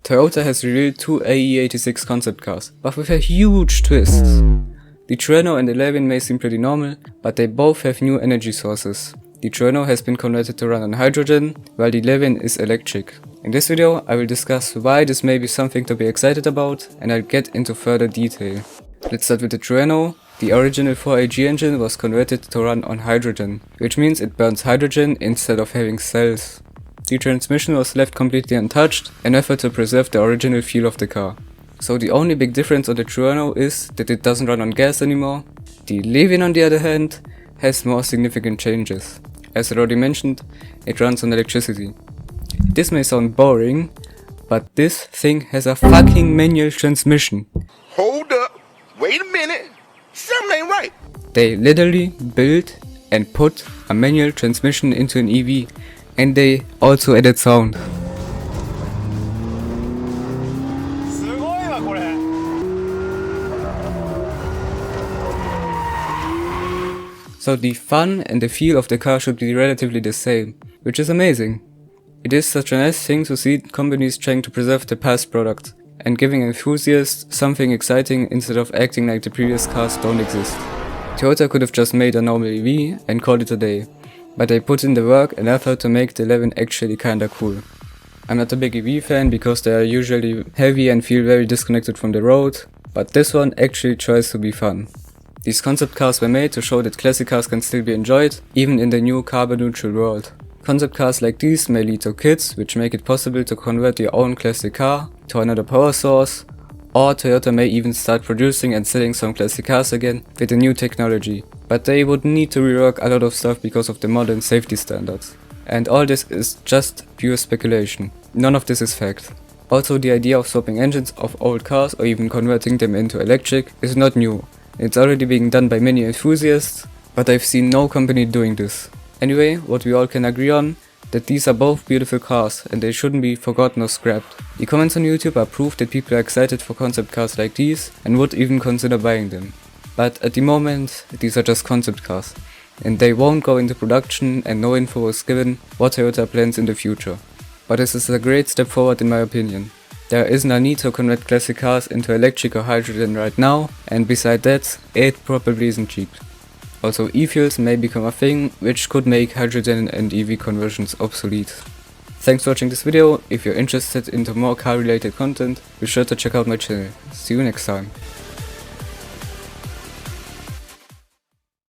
Toyota has revealed two AE86 concept cars, but with a huge twist. The Trueno and the Levin may seem pretty normal, but they both have new energy sources. The Trueno has been converted to run on hydrogen, while the Levin is electric. In this video I will discuss why this may be something to be excited about, and I'll get into further detail. Let's start with the Trueno. The original 4AG engine was converted to run on hydrogen, which means it burns hydrogen instead of having cells. The transmission was left completely untouched, an effort to preserve the original feel of the car. So the only big difference on the Trueno is that it doesn't run on gas anymore. The Levin, on the other hand, has more significant changes. As already mentioned, it runs on electricity. This may sound boring, but this thing has a fucking manual transmission. Hold up, wait a minute, something ain't right. They literally built and put a manual transmission into an EV, and they also added sound. So the fun and the feel of the car should be relatively the same, which is amazing. It is such a nice thing to see companies trying to preserve the past product and giving enthusiasts something exciting instead of acting like the previous cars don't exist. Toyota could have just made a normal EV and called it a day, but they put in the work and effort to make the Levin actually kinda cool. I'm not a big EV fan because they are usually heavy and feel very disconnected from the road, but this one actually tries to be fun. These concept cars were made to show that classic cars can still be enjoyed, even in the new carbon neutral world. Concept cars like these may lead to kits, which make it possible to convert your own classic car to another power source, or Toyota may even start producing and selling some classic cars again with the new technology. But they would need to rework a lot of stuff because of the modern safety standards. And all this is just pure speculation. None of this is fact. Also, the idea of swapping engines of old cars or even converting them into electric is not new. It's already being done by many enthusiasts, but I've seen no company doing this. Anyway, what we all can agree on, that these are both beautiful cars and they shouldn't be forgotten or scrapped. The comments on YouTube are proof that people are excited for concept cars like these and would even consider buying them. But at the moment, these are just concept cars, and they won't go into production and no info was given what Toyota plans in the future. But this is a great step forward in my opinion. There isn't a need to convert classic cars into electric or hydrogen right now, and beside that, it probably isn't cheap. Also, e-fuels may become a thing, which could make hydrogen and EV conversions obsolete. Thanks for watching this video. If you're interested into more car related content, be sure to check out my channel. See you next time.